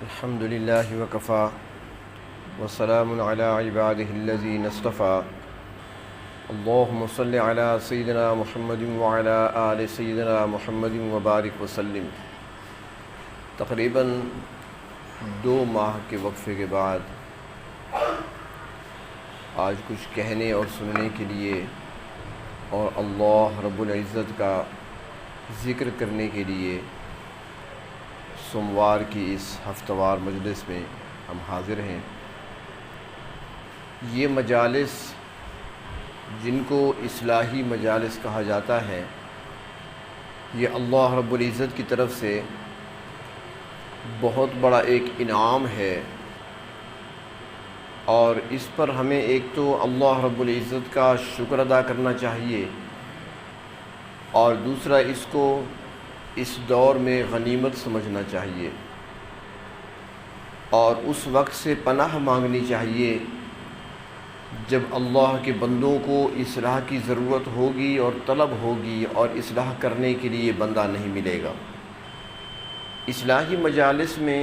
الحمد لله وكفى وسلام على عباده الذين اصطفى اللهم صل على سيدنا محمد وعلى آل سيدنا محمد وبارك وسلم۔ تقریباً 2 ماہ کے وقفے کے بعد آج کچھ کہنے اور سننے کے لیے اور اللہ رب العزت کا ذکر کرنے کے لیے سوموار کی اس ہفتہ وار مجلس میں ہم حاضر ہیں۔ یہ مجالس جن کو اصلاحی مجالس کہا جاتا ہے، یہ اللہ رب العزت کی طرف سے بہت بڑا ایک انعام ہے، اور اس پر ہمیں ایک تو اللہ رب العزت کا شکر ادا کرنا چاہیے، اور دوسرا اس کو اس دور میں غنیمت سمجھنا چاہیے، اور اس وقت سے پناہ مانگنی چاہیے جب اللہ کے بندوں کو اصلاح کی ضرورت ہوگی اور طلب ہوگی اور اصلاح کرنے کے لیے بندہ نہیں ملے گا۔ اصلاحی مجالس میں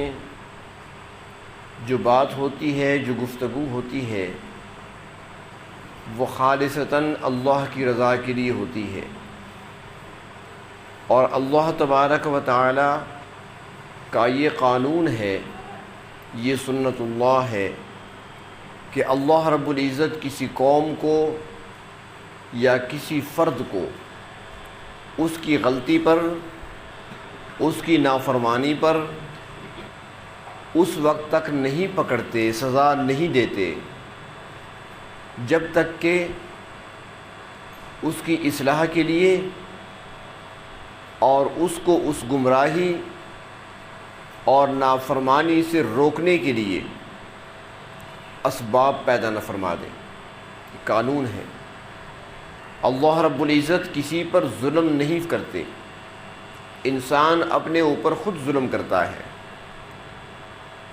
جو بات ہوتی ہے، جو گفتگو ہوتی ہے، وہ خالصتاً اللہ کی رضا کے لیے ہوتی ہے، اور اللہ تبارک و تعالی کا یہ قانون ہے، یہ سنت اللہ ہے کہ اللہ رب العزت کسی قوم کو یا کسی فرد کو اس کی غلطی پر، اس کی نافرمانی پر اس وقت تک نہیں پکڑتے، سزا نہیں دیتے جب تک کہ اس کی اصلاح کے لیے اور اس کو اس گمراہی اور نافرمانی سے روکنے کے لیے اسباب پیدا نہ فرما دیں۔ یہ قانون ہے۔ اللہ رب العزت کسی پر ظلم نہیں کرتے، انسان اپنے اوپر خود ظلم کرتا ہے۔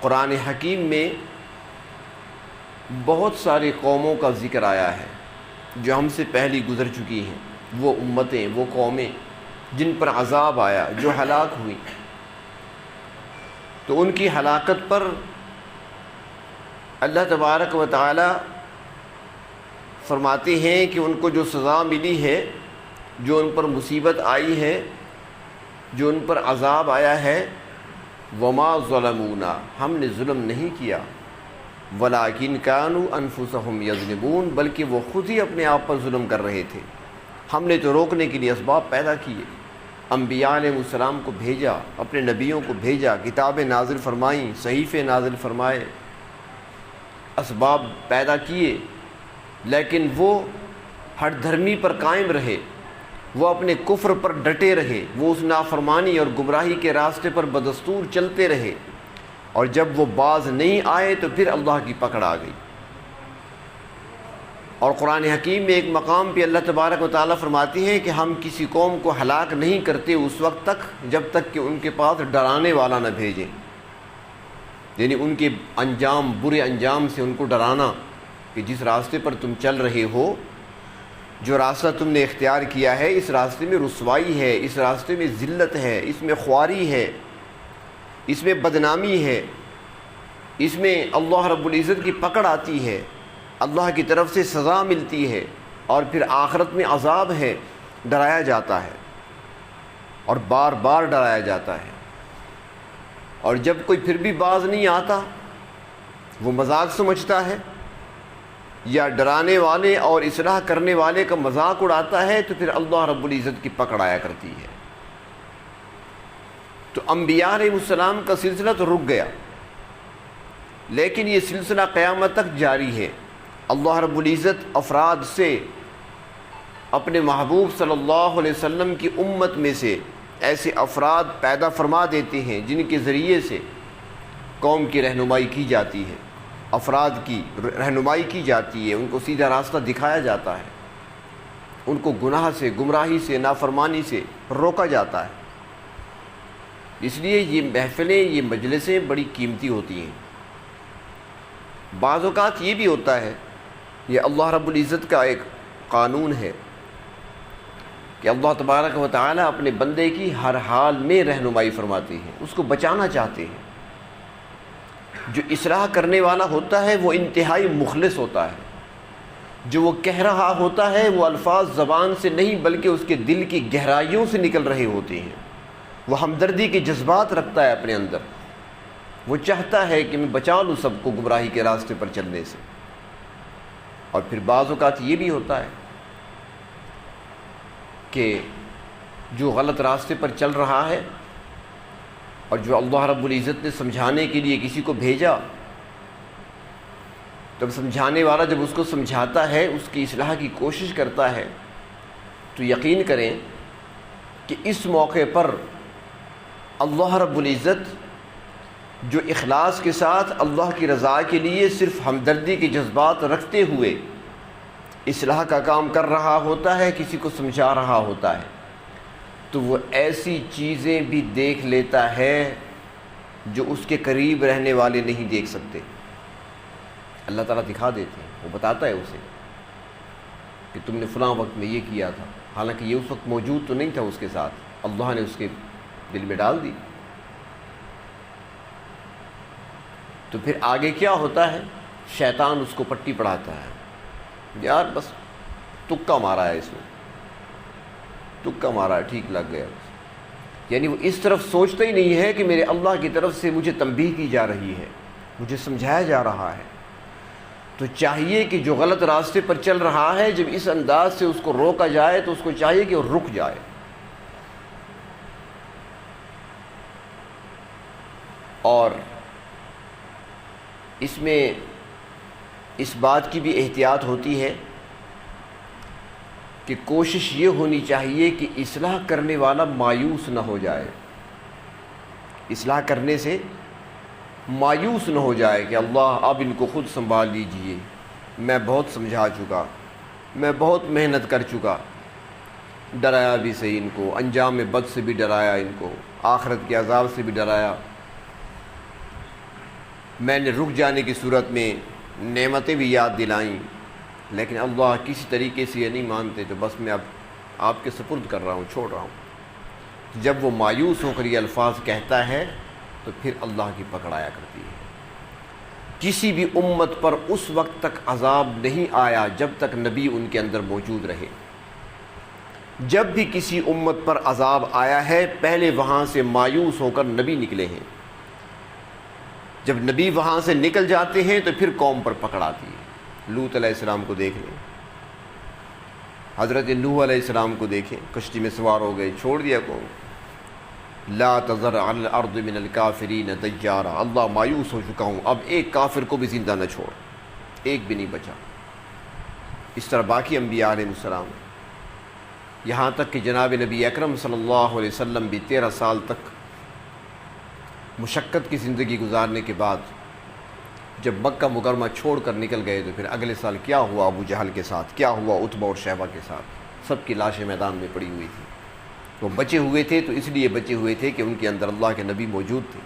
قرآن حکیم میں بہت ساری قوموں کا ذکر آیا ہے جو ہم سے پہلی گزر چکی ہیں، وہ امتیں، وہ قومیں جن پر عذاب آیا، جو ہلاک ہوئی، تو ان کی ہلاکت پر اللہ تبارک و تعالی فرماتے ہیں کہ ان کو جو سزا ملی ہے، جو ان پر مصیبت آئی ہے، جو ان پر عذاب آیا ہے، وما ظلمونا، ہم نے ظلم نہیں کیا، ولکن کانوا انفسہم یظلمون، بلکہ وہ خود ہی اپنے آپ پر ظلم کر رہے تھے۔ ہم نے تو روکنے کے لیے اسباب پیدا کیے، انبیاء علیہ السلام کو بھیجا، اپنے نبیوں کو بھیجا، کتابیں نازل فرمائیں، صحیفے نازل فرمائے، اسباب پیدا کیے، لیکن وہ ہر دھرمی پر قائم رہے، وہ اپنے کفر پر ڈٹے رہے، وہ اس نافرمانی اور گمراہی کے راستے پر بدستور چلتے رہے، اور جب وہ باز نہیں آئے تو پھر اللہ کی پکڑ آ گئی۔ اور قرآن حکیم میں ایک مقام پہ اللہ تبارک و تعالیٰ فرماتی ہیں کہ ہم کسی قوم کو ہلاک نہیں کرتے اس وقت تک جب تک کہ ان کے پاس ڈرانے والا نہ بھیجیں، یعنی ان کے انجام، برے انجام سے ان کو ڈرانا کہ جس راستے پر تم چل رہے ہو، جو راستہ تم نے اختیار کیا ہے، اس راستے میں رسوائی ہے، اس راستے میں ذلت ہے، اس میں خواری ہے، اس میں بدنامی ہے، اس میں اللہ رب العزت کی پکڑ آتی ہے، اللہ کی طرف سے سزا ملتی ہے، اور پھر آخرت میں عذاب ہے، ڈرایا جاتا ہے، اور بار بار ڈرایا جاتا ہے۔ اور جب کوئی پھر بھی باز نہیں آتا، وہ مذاق سمجھتا ہے یا ڈرانے والے اور اصلاح کرنے والے کا مذاق اڑاتا ہے، تو پھر اللہ رب العزت کی پکڑ آیا کرتی ہے۔ تو انبیاء علیہ السلام کا سلسلہ تو رک گیا، لیکن یہ سلسلہ قیامت تک جاری ہے۔ اللہ رب العزت افراد سے، اپنے محبوب صلی اللہ علیہ وسلم کی امت میں سے ایسے افراد پیدا فرما دیتے ہیں جن کے ذریعے سے قوم کی رہنمائی کی جاتی ہے، افراد کی رہنمائی کی جاتی ہے، ان کو سیدھا راستہ دکھایا جاتا ہے، ان کو گناہ سے، گمراہی سے، نافرمانی سے روکا جاتا ہے۔ اس لیے یہ محفلیں، یہ مجلسیں بڑی قیمتی ہوتی ہیں۔ بعض اوقات یہ بھی ہوتا ہے، یہ اللہ رب العزت کا ایک قانون ہے کہ اللہ تبارک و تعالیٰ اپنے بندے کی ہر حال میں رہنمائی فرماتے ہیں، اس کو بچانا چاہتے ہیں۔ جو اصلاح کرنے والا ہوتا ہے وہ انتہائی مخلص ہوتا ہے. جو وہ کہہ رہا ہوتا ہے وہ الفاظ زبان سے نہیں بلکہ اس کے دل کی گہرائیوں سے نکل رہے ہوتے ہیں. وہ ہمدردی کے جذبات رکھتا ہے اپنے اندر. وہ چاہتا ہے کہ میں بچا لوں سب کو گمراہی کے راستے پر چلنے سے. اور پھر بعض اوقات یہ بھی ہوتا ہے کہ جو غلط راستے پر چل رہا ہے اور جو اللہ رب العزت نے سمجھانے کے لیے کسی کو بھیجا، جب سمجھانے والا جب اس کو سمجھاتا ہے، اس کی اصلاح کی کوشش کرتا ہے، تو یقین کریں کہ اس موقع پر اللہ رب العزت جو اخلاص کے ساتھ اللہ کی رضا کے لیے صرف ہمدردی کے جذبات رکھتے ہوئے اصلاح کا کام کر رہا ہوتا ہے، کسی کو سمجھا رہا ہوتا ہے، تو وہ ایسی چیزیں بھی دیکھ لیتا ہے جو اس کے قریب رہنے والے نہیں دیکھ سکتے. اللہ تعالیٰ دکھا دیتے ہیں، وہ بتاتا ہے اسے کہ تم نے فلاں وقت میں یہ کیا تھا، حالانکہ یہ اس وقت موجود تو نہیں تھا اس کے ساتھ، اللہ نے اس کے دل میں ڈال دی. تو پھر آگے کیا ہوتا ہے؟ شیطان اس کو پٹی پڑھاتا ہے، یار بس تکا مارا ہے، اس میں تکا مارا ہے، ٹھیک لگ گیا. یعنی وہ اس طرف سوچتا ہی نہیں ہے کہ میرے اللہ کی طرف سے مجھے تنبیہ کی جا رہی ہے، مجھے سمجھایا جا رہا ہے. تو چاہیے کہ جو غلط راستے پر چل رہا ہے، جب اس انداز سے اس کو روکا جائے تو اس کو چاہیے کہ وہ رک جائے. اور اس میں اس بات کی بھی احتیاط ہوتی ہے کہ کوشش یہ ہونی چاہیے کہ اصلاح کرنے والا مایوس نہ ہو جائے، اصلاح کرنے سے مایوس نہ ہو جائے کہ اللہ اب ان کو خود سنبھال لیجئے، میں بہت سمجھا چکا، میں بہت محنت کر چکا. ڈرایا بھی صحیح ان کو، انجام بد سے بھی ڈرایا، ان کو آخرت کے عذاب سے بھی ڈرایا. میں نے رک جانے کی صورت میں نعمتیں بھی یاد دلائیں، لیکن اللہ کسی طریقے سے یہ نہیں مانتے، تو بس میں اب آپ کے سپرد کر رہا ہوں، چھوڑ رہا ہوں. جب وہ مایوس ہو کر یہ الفاظ کہتا ہے تو پھر اللہ کی پکڑ آیا کرتی ہے. کسی بھی امت پر اس وقت تک عذاب نہیں آیا جب تک نبی ان کے اندر موجود رہے. جب بھی کسی امت پر عذاب آیا ہے، پہلے وہاں سے مایوس ہو کر نبی نکلے ہیں. جب نبی وہاں سے نکل جاتے ہیں تو پھر قوم پر پکڑ آتی ہے. لوط علیہ السلام کو دیکھ لیں، حضرت نوح علیہ السلام کو دیکھیں، کشتی میں سوار ہو گئے، چھوڑ دیا قوم. لا تذر علی الارض من الکافرین دیارا، اللہ مایوس ہو چکا ہوں، اب ایک کافر کو بھی زندہ نہ چھوڑ، ایک بھی نہیں بچا. اس طرح باقی انبیاء علیہ السلام، یہاں تک کہ جناب نبی اکرم صلی اللہ علیہ وسلم بھی 13 سال تک مشقت کی زندگی گزارنے کے بعد جب مکہ مکرمہ چھوڑ کر نکل گئے، تو پھر اگلے سال کیا ہوا ابو جہل کے ساتھ، کیا ہوا عتبہ اور شیبہ کے ساتھ. سب کی لاشیں میدان میں پڑی ہوئی تھی. وہ بچے ہوئے تھے تو اس لیے بچے ہوئے تھے کہ ان کے اندر اللہ کے نبی موجود تھے.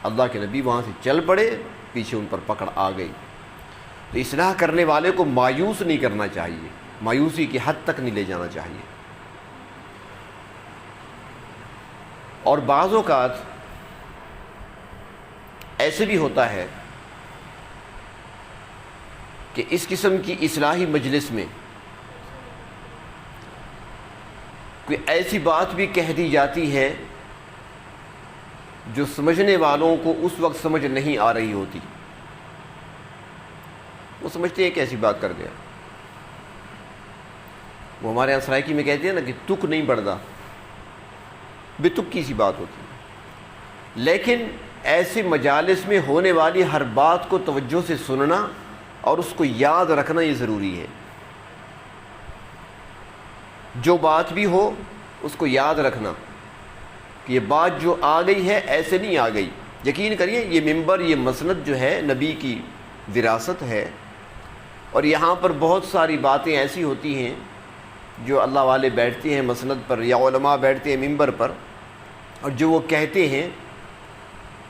اللہ کے نبی وہاں سے چل پڑے، پیچھے ان پر پکڑ آ گئی. تو اصلاح کرنے والے کو مایوس نہیں کرنا چاہیے، مایوسی کی حد تک نہیں لے جانا چاہیے. اور بعض اوقات ایسے بھی ہوتا ہے کہ اس قسم کی اصلاحی مجلس میں کوئی ایسی بات بھی کہہ دی جاتی ہے جو سمجھنے والوں کو اس وقت سمجھ نہیں آ رہی ہوتی. وہ سمجھتے ہیں کہ ایسی بات کر گیا. وہ ہمارے یہاں سرائکی میں کہتے ہیں نا کہ تک نہیں بڑھتا، بے تک کی سی بات ہوتی ہے. لیکن ایسے مجالس میں ہونے والی ہر بات کو توجہ سے سننا اور اس کو یاد رکھنا یہ ضروری ہے. جو بات بھی ہو اس کو یاد رکھنا کہ یہ بات جو آ گئی ہے ایسے نہیں آ گئی. یقین کریے یہ ممبر، یہ مسند جو ہے نبی کی وراثت ہے، اور یہاں پر بہت ساری باتیں ایسی ہوتی ہیں جو اللہ والے بیٹھتے ہیں مسند پر یا علماء بیٹھتے ہیں ممبر پر، اور جو وہ کہتے ہیں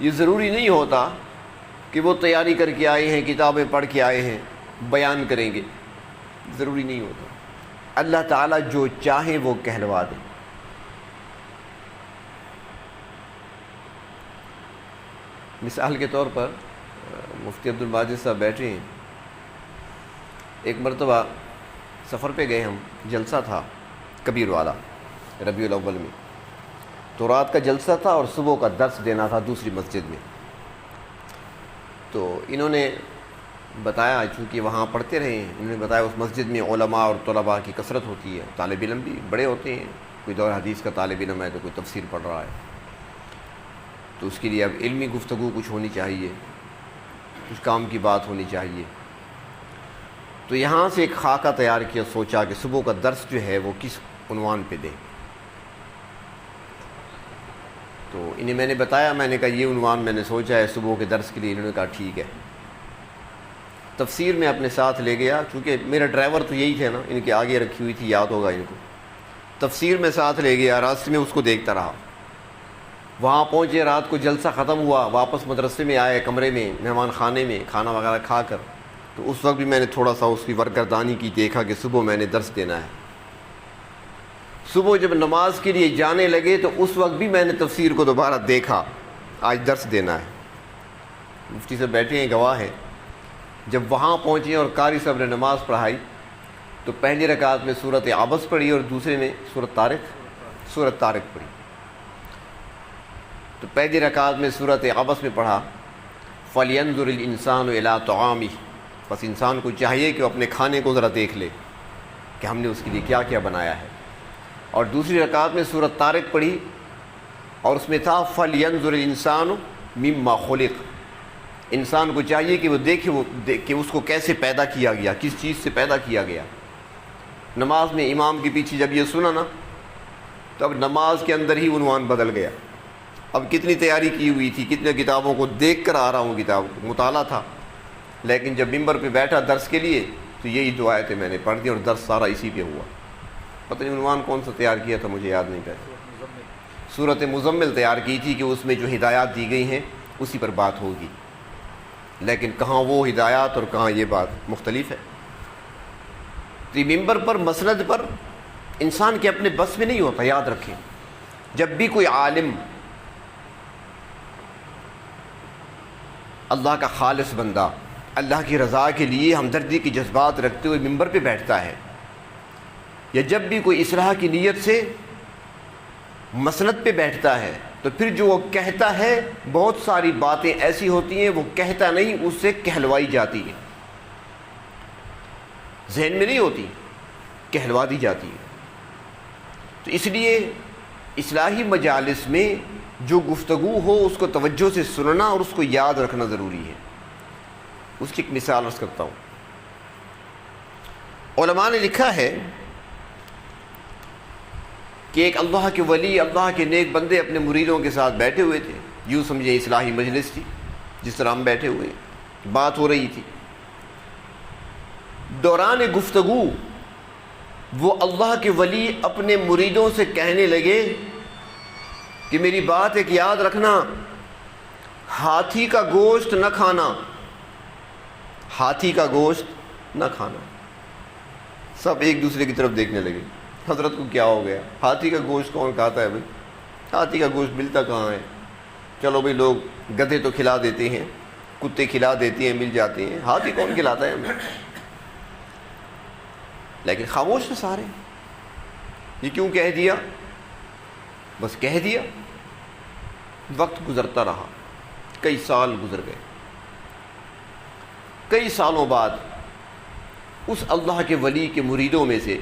یہ ضروری نہیں ہوتا کہ وہ تیاری کر کے آئے ہیں، کتابیں پڑھ کے آئے ہیں، بیان کریں گے. ضروری نہیں ہوتا. اللہ تعالیٰ جو چاہے وہ کہلوا دے. مثال کے طور پر مفتی عبد الماجد صاحب بیٹھے ہیں. ایک مرتبہ سفر پہ گئے ہم, جلسہ تھا کبیر والا ربیع الاول میں, تو رات کا جلسہ تھا اور صبح کا درس دینا تھا دوسری مسجد میں. تو انہوں نے بتایا, چونکہ وہاں پڑھتے رہے ہیں, انہوں نے بتایا اس مسجد میں علماء اور طلباء کی کثرت ہوتی ہے, طالب علم بھی بڑے ہوتے ہیں, کوئی دور حدیث کا طالب علم ہے تو کوئی تفسیر پڑھ رہا ہے, تو اس کے لیے اب علمی گفتگو کچھ ہونی چاہیے, کچھ کام کی بات ہونی چاہیے. تو یہاں سے ایک خاکہ تیار کیا, سوچا کہ صبح کا درس جو ہے وہ کس عنوان پہ دیں. تو انہیں میں نے بتایا, میں نے کہا یہ عنوان میں نے سوچا ہے صبح کے درس کے لیے. انہوں نے کہا ٹھیک ہے. تفسیر میں اپنے ساتھ لے گیا, چونکہ میرا ڈرائیور تو یہی تھے نا, ان کے آگے رکھی ہوئی تھی, یاد ہوگا ان کو. تفسیر میں ساتھ لے گیا, راستے میں اس کو دیکھتا رہا. وہاں پہنچے, رات کو جلسہ ختم ہوا, واپس مدرسے میں آئے, کمرے میں مہمان خانے میں کھانا وغیرہ کھا کر. تو اس وقت بھی میں نے تھوڑا سا اس کی ورگردانی کی, دیکھا کہ صبح میں نے درس دینا ہے. صبح جب نماز کے لیے جانے لگے تو اس وقت بھی میں نے تفسیر کو دوبارہ دیکھا, آج درس دینا ہے. مفتی صاحب بیٹھے ہیں, گواہ ہیں. جب وہاں پہنچے اور قاری صاحب نے نماز پڑھائی تو پہلی رکعت میں سورۃ عبس پڑھی اور دوسرے میں سورۃ طارق پڑھی. تو پہلی رکعت میں سورۃ عبس میں پڑھا فَلْيَنْظُرِ الْإِنسَانُ إِلَىٰ طَعَامِهِ, بس انسان کو چاہیے کہ وہ اپنے کھانے کو ذرا دیکھ لے کہ ہم نے اس کے لیے کیا کیا بنایا ہے. اور دوسری رکعت میں سورۃ طارق پڑھی اور اس میں تھا فَلْيَنْظُرِ الْإِنسَانُ مِمَّا خُلِقَ, انسان کو چاہیے کہ وہ دیکھے کہ اس کو کیسے پیدا کیا گیا, کس چیز سے پیدا کیا گیا. نماز میں امام کے پیچھے جب یہ سنا نا, تو اب نماز کے اندر ہی عنوان بدل گیا. اب کتنی تیاری کی ہوئی تھی, کتنے کتابوں کو دیکھ کر آ رہا ہوں, کتاب مطالعہ تھا, لیکن جب ممبر پہ بیٹھا درس کے لیے تو یہی دو آیتیں میں نے پڑھ دی اور درس سارا اسی پہ ہوا. پتہ نہیں عنوان کون سا تیار کیا تھا, مجھے یاد نہیں کرتا. سورۃ مزمل تیار کی تھی کہ اس میں جو ہدایات دی گئی ہیں اسی پر بات ہوگی, لیکن کہاں وہ ہدایات اور کہاں یہ بات مختلف ہے. تو یہ ممبر پر مسند پر انسان کے اپنے بس میں نہیں ہوتا. یاد رکھیں, جب بھی کوئی عالم, اللہ کا خالص بندہ, اللہ کی رضا کے لیے ہمدردی کی جذبات رکھتے ہوئے ممبر پہ بیٹھتا ہے, یا جب بھی کوئی اصلاح کی نیت سے مسند پہ بیٹھتا ہے, تو پھر جو وہ کہتا ہے بہت ساری باتیں ایسی ہوتی ہیں وہ کہتا نہیں, اس سے کہلوائی جاتی ہے, ذہن میں نہیں ہوتی, کہلوا دی جاتی ہے. تو اس لیے اصلاحی مجالس میں جو گفتگو ہو اس کو توجہ سے سننا اور اس کو یاد رکھنا ضروری ہے. اس کی ایک مثال عرض کرتا ہوں. علماء نے لکھا ہے کہ ایک اللہ کے ولی, اللہ کے نیک بندے اپنے مریدوں کے ساتھ بیٹھے ہوئے تھے. یوں سمجھے اصلاحی مجلس تھی, جس طرح ہم بیٹھے ہوئے ہیں, بات ہو رہی تھی. دوران گفتگو وہ اللہ کے ولی اپنے مریدوں سے کہنے لگے کہ میری بات ایک یاد رکھنا, ہاتھی کا گوشت نہ کھانا, ہاتھی کا گوشت نہ کھانا. سب ایک دوسرے کی طرف دیکھنے لگے, حضرت کو کیا ہو گیا, ہاتھی کا گوشت کون کھاتا ہے بھائی, ہاتھی کا گوشت ملتا کہاں ہے. چلو بھائی, لوگ گدھے تو کھلا دیتے ہیں, کتے کھلا دیتے ہیں, مل جاتے ہیں, ہاتھی کون کھلاتا ہے ہمیں. لیکن خاموش ہیں سارے. یہ کیوں کہہ دیا, بس کہہ دیا. وقت گزرتا رہا, کئی سال گزر گئے. کئی سالوں بعد اس اللہ کے ولی کے مریدوں میں سے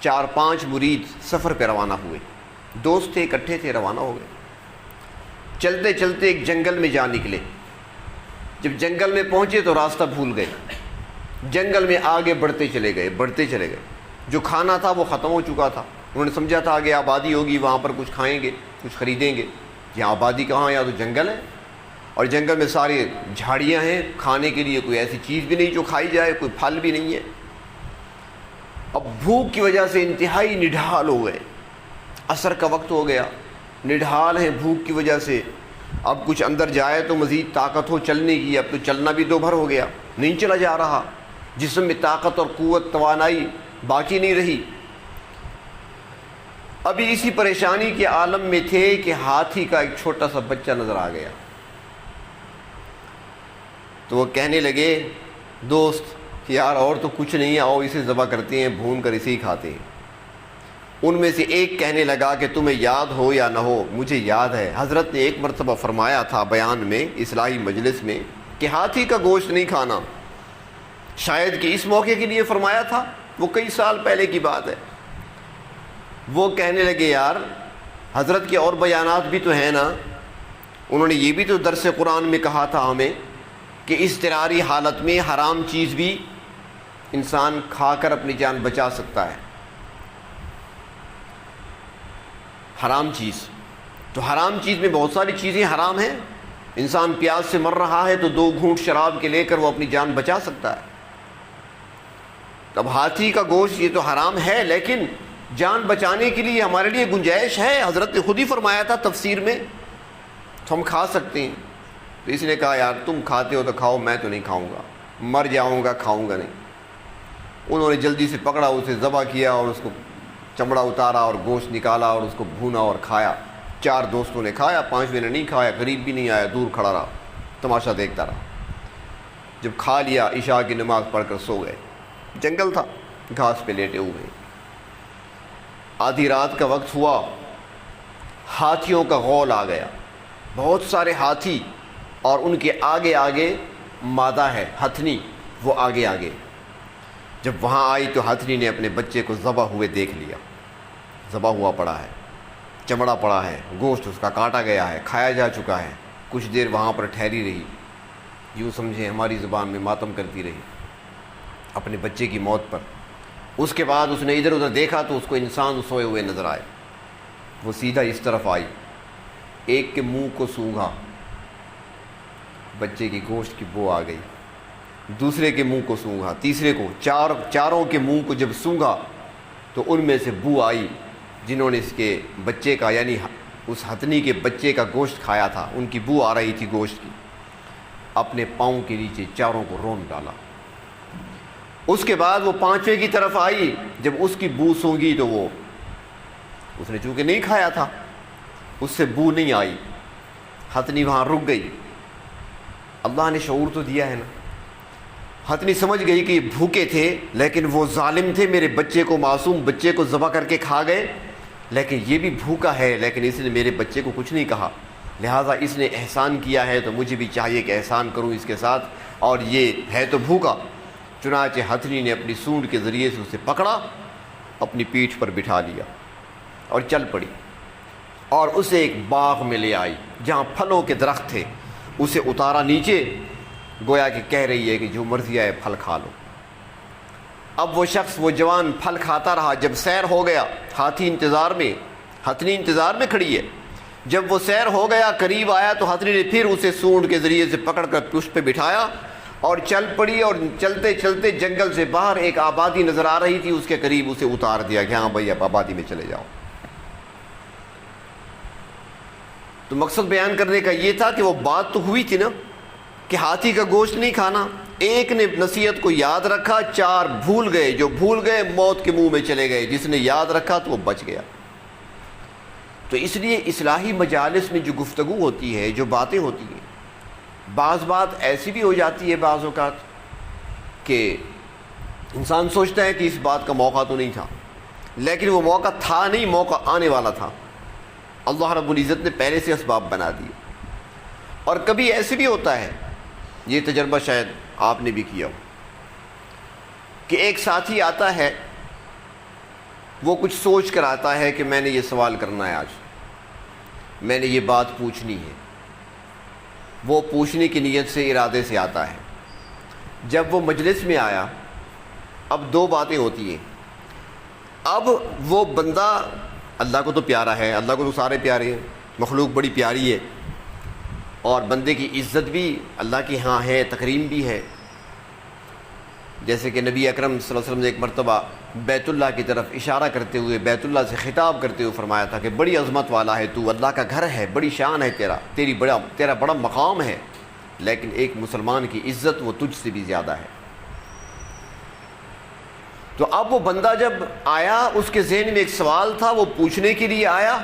4-5 مرید سفر پہ روانہ ہوئے. دوست تھے, اکٹھے تھے, روانہ ہو گئے. چلتے چلتے ایک جنگل میں جا نکلے. جب جنگل میں پہنچے تو راستہ بھول گئے. جنگل میں آگے بڑھتے چلے گئے. جو کھانا تھا وہ ختم ہو چکا تھا. انہوں نے سمجھا تھا آگے آبادی ہوگی, وہاں پر کچھ کھائیں گے, کچھ خریدیں گے. یہاں آبادی کہاں, یا تو جنگل ہے, اور جنگل میں ساری جھاڑیاں ہیں, کھانے کے لیے کوئی ایسی چیز بھی نہیں جو کھائی جائے, کوئی پھل بھی نہیں ہے. اب بھوک کی وجہ سے انتہائی نڈھال ہو گئے. عصر کا وقت ہو گیا, نڈھال ہیں بھوک کی وجہ سے. اب کچھ اندر جائے تو مزید طاقت ہو چلنے کی. اب تو چلنا بھی 2 بھر ہو گیا, نہیں چلا جا رہا, جسم میں طاقت اور قوت توانائی باقی نہیں رہی. ابھی اسی پریشانی کے عالم میں تھے کہ ہاتھی کا ایک چھوٹا سا بچہ نظر آ گیا. تو وہ کہنے لگے دوست یار اور تو کچھ نہیں ہے، آؤ اسے ذبح کرتے ہیں، بھون کر اسے ہی کھاتے ہیں۔ ان میں سے ایک کہنے لگا کہ تمہیں یاد ہو یا نہ ہو مجھے یاد ہے حضرت نے ایک مرتبہ فرمایا تھا بیان میں اصلاحی مجلس میں کہ ہاتھی کا گوشت نہیں کھانا، شاید کہ اس موقع کے لیے فرمایا تھا، وہ کئی سال پہلے کی بات ہے۔ وہ کہنے لگے یار حضرت کے اور بیانات بھی تو ہیں نا، انہوں نے یہ بھی تو درس قرآن میں کہا تھا ہمیں کہ اضطراری حالت میں حرام چیز بھی انسان کھا کر اپنی جان بچا سکتا ہے۔ حرام چیز تو حرام چیز میں بہت ساری چیزیں حرام ہیں، انسان پیاس سے مر رہا ہے تو 2 گھونٹ شراب کے لے کر وہ اپنی جان بچا سکتا ہے۔ اب ہاتھی کا گوشت یہ تو حرام ہے، لیکن جان بچانے کے لیے ہمارے لیے گنجائش ہے، حضرت نے خود ہی فرمایا تھا تفسیر میں، تو ہم کھا سکتے ہیں۔ تو اس نے کہا یار تم کھاتے ہو تو کھاؤ، میں تو نہیں کھاؤں گا، مر جاؤں گا، کھاؤں گا نہیں۔ انہوں نے جلدی سے پکڑا، اسے ذبح کیا اور اس کو چمڑا اتارا اور گوشت نکالا اور اس کو بھونا اور کھایا۔ 4 دوستوں نے کھایا، 5ویں نے نہیں کھایا، قریب بھی نہیں آیا، دور کھڑا رہا، تماشا دیکھتا رہا۔ جب کھا لیا عشاء کی نماز پڑھ کر سو گئے، جنگل تھا، گھاس پہ لیٹے ہوئے۔ آدھی رات کا وقت ہوا، ہاتھیوں کا غول آ گیا، بہت سارے ہاتھی، اور ان کے آگے آگے مادہ ہے ہتھنی، وہ آگے آگے۔ جب وہاں آئی تو ہتھنی نے اپنے بچے کو ذبح ہوئے دیکھ لیا، ذبح ہوا پڑا ہے، چمڑا پڑا ہے، گوشت اس کا کاٹا گیا ہے، کھایا جا چکا ہے۔ کچھ دیر وہاں پر ٹھہری رہی، یوں سمجھیں ہماری زبان میں ماتم کرتی رہی اپنے بچے کی موت پر۔ اس کے بعد اس نے ادھر ادھر دیکھا تو اس کو انسان سوئے ہوئے نظر آئے، وہ سیدھا اس طرف آئی، ایک کے منہ کو سونگھا، بچے کی گوشت کی بو آ گئی، دوسرے کے منہ کو سونگھا، تیسرے کو، چاروں کے منہ کو جب سونگھا تو ان میں سے بو آئی جنہوں نے اس کے بچے کا یعنی اس ہتھنی کے بچے کا گوشت کھایا تھا، ان کی بو آ رہی تھی گوشت کی۔ اپنے پاؤں کے نیچے چاروں کو رون ڈالا۔ اس کے بعد وہ 5ویں کی طرف آئی، جب اس کی بو سونگھی تو وہ اس نے چونکہ نہیں کھایا تھا اس سے بو نہیں آئی، ہتھنی وہاں رک گئی۔ اللہ نے شعور تو دیا ہے نا، ہتھنی سمجھ گئی کہ یہ بھوکے تھے لیکن وہ ظالم تھے، میرے بچے کو، معصوم بچے کو ذبح کر کے کھا گئے، لیکن یہ بھی بھوکا ہے لیکن اس نے میرے بچے کو کچھ نہیں کہا، لہٰذا اس نے احسان کیا ہے تو مجھے بھی چاہیے کہ احسان کروں اس کے ساتھ، اور یہ ہے تو بھوکا۔ چنانچہ ہتھنی نے اپنی سونڈ کے ذریعے سے اسے پکڑا، اپنی پیٹھ پر بٹھا لیا اور چل پڑی، اور اسے ایک باغ میں لے آئی جہاں پھلوں کے درخت تھے، اسے اتارا نیچے، گویا کہ کہہ رہی ہے کہ جو مرضی آئے پھل کھا لو۔ اب وہ شخص، وہ جوان پھل کھاتا رہا، جب سیر ہو گیا، ہتھنی انتظار میں کھڑی ہے، جب وہ سیر ہو گیا، قریب آیا تو ہتھنی نے پھر اسے سونڈ کے ذریعے سے پکڑ کر پشت پہ بٹھایا اور چل پڑی، اور چلتے چلتے جنگل سے باہر ایک آبادی نظر آ رہی تھی، اس کے قریب اسے اتار دیا کہ ہاں بھائی اب آبادی میں چلے جاؤ۔ تو مقصد بیان کرنے کا یہ تھا کہ وہ بات تو ہوئی تھی نا کہ ہاتھی کا گوشت نہیں کھانا، ایک نے نصیحت کو یاد رکھا، 4 بھول گئے، جو بھول گئے موت کے منہ میں چلے گئے، جس نے یاد رکھا تو وہ بچ گیا۔ تو اس لیے اصلاحی مجالس میں جو گفتگو ہوتی ہے، جو باتیں ہوتی ہیں، بعض بات ایسی بھی ہو جاتی ہے بعض اوقات کہ انسان سوچتا ہے کہ اس بات کا موقع تو نہیں تھا، لیکن وہ موقع تھا نہیں، موقع آنے والا تھا، اللہ رب العزت نے پہلے سے اسباب بنا دیے۔ اور کبھی ایسے بھی ہوتا ہے، یہ تجربہ شاید آپ نے بھی کیا ہو، کہ ایک ساتھی آتا ہے، وہ کچھ سوچ کر آتا ہے کہ میں نے یہ سوال کرنا ہے، آج میں نے یہ بات پوچھنی ہے، وہ پوچھنے کی نیت سے، ارادے سے آتا ہے۔ جب وہ مجلس میں آیا، اب 2 باتیں ہوتی ہیں، اب وہ بندہ اللہ کو تو پیارا ہے، اللہ کو تو سارے پیارے ہیں، مخلوق بڑی پیاری ہے، اور بندے کی عزت بھی اللہ کے ہاں ہے، تکریم بھی ہے، جیسے کہ نبی اکرم صلی اللہ علیہ وسلم نے ایک مرتبہ بیت اللہ کی طرف اشارہ کرتے ہوئے، بیت اللہ سے خطاب کرتے ہوئے فرمایا تھا کہ بڑی عظمت والا ہے تو، اللہ کا گھر ہے، بڑی شان ہے تیرا بڑا مقام ہے، لیکن ایک مسلمان کی عزت وہ تجھ سے بھی زیادہ ہے۔ تو اب وہ بندہ جب آیا، اس کے ذہن میں ایک سوال تھا، وہ پوچھنے کے لیے آیا۔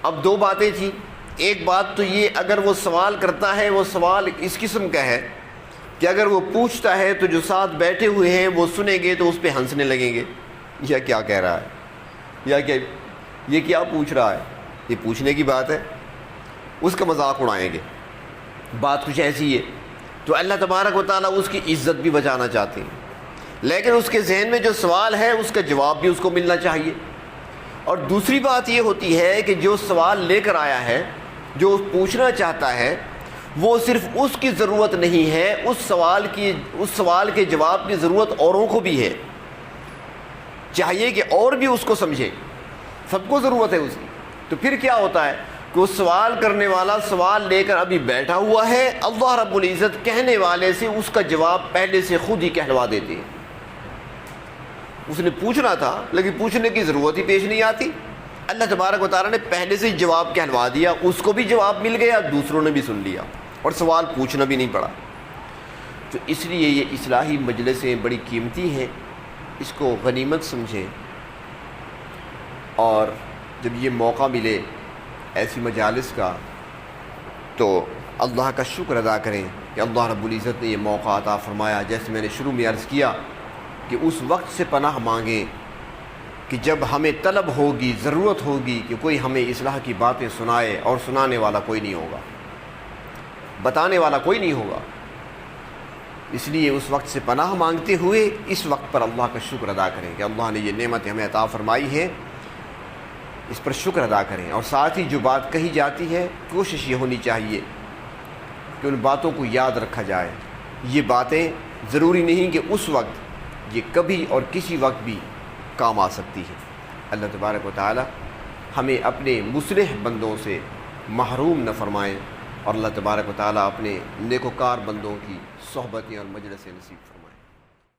اب 2 باتیں تھیں، ایک بات تو یہ، اگر وہ سوال کرتا ہے وہ سوال اس قسم کا ہے کہ اگر وہ پوچھتا ہے تو جو ساتھ بیٹھے ہوئے ہیں وہ سنیں گے تو اس پہ ہنسنے لگیں گے، یہ کیا کہہ رہا ہے، یا کہ یہ کیا پوچھ رہا ہے، یہ پوچھنے کی بات ہے، اس کا مذاق اڑائیں گے، بات کچھ ایسی ہے۔ تو اللہ تبارک و تعالیٰ اس کی عزت بھی بچانا چاہتے ہیں، لیکن اس کے ذہن میں جو سوال ہے اس کا جواب بھی اس کو ملنا چاہیے۔ اور دوسری بات یہ ہوتی ہے کہ جو سوال لے کر آیا ہے، جو پوچھنا چاہتا ہے، وہ صرف اس کی ضرورت نہیں ہے، اس سوال کے جواب کی ضرورت اوروں کو بھی ہے، چاہیے کہ اور بھی اس کو سمجھے، سب کو ضرورت ہے اس کی۔ تو پھر کیا ہوتا ہے کہ وہ سوال کرنے والا سوال لے کر ابھی بیٹھا ہوا ہے، اللہ رب العزت کہنے والے سے اس کا جواب پہلے سے خود ہی کہلوا دیتے ہیں۔ اس نے پوچھنا تھا لیکن پوچھنے کی ضرورت ہی پیش نہیں آتی، اللہ تبارک و تعالیٰ نے پہلے سے ہی جواب کہلوا دیا، اس کو بھی جواب مل گیا، دوسروں نے بھی سن لیا، اور سوال پوچھنا بھی نہیں پڑا۔ تو اس لیے یہ اصلاحی مجلسیں بڑی قیمتی ہیں، اس کو غنیمت سمجھیں، اور جب یہ موقع ملے ایسی مجالس کا تو اللہ کا شکر ادا کریں کہ اللہ رب العزت نے یہ موقع عطا فرمایا۔ جیسے میں نے شروع میں عرض کیا کہ اس وقت سے پناہ مانگیں کہ جب ہمیں طلب ہوگی، ضرورت ہوگی کہ کوئی ہمیں اصلاح کی باتیں سنائے، اور سنانے والا کوئی نہیں ہوگا، بتانے والا کوئی نہیں ہوگا۔ اس لیے اس وقت سے پناہ مانگتے ہوئے اس وقت پر اللہ کا شکر ادا کریں کہ اللہ نے یہ نعمت ہمیں عطا فرمائی ہے، اس پر شکر ادا کریں۔ اور ساتھ ہی جو بات کہی جاتی ہے کوشش یہ ہونی چاہیے کہ ان باتوں کو یاد رکھا جائے۔ یہ باتیں ضروری نہیں کہ اس وقت، یہ کبھی اور کسی وقت بھی کام آ سکتی ہے۔ اللہ تبارک و تعالی ہمیں اپنے مصلح بندوں سے محروم نہ فرمائیں، اور اللہ تبارک و تعالی اپنے نیکوکار بندوں کی صحبتیں اور مجلسیں نصیب فرمائیں۔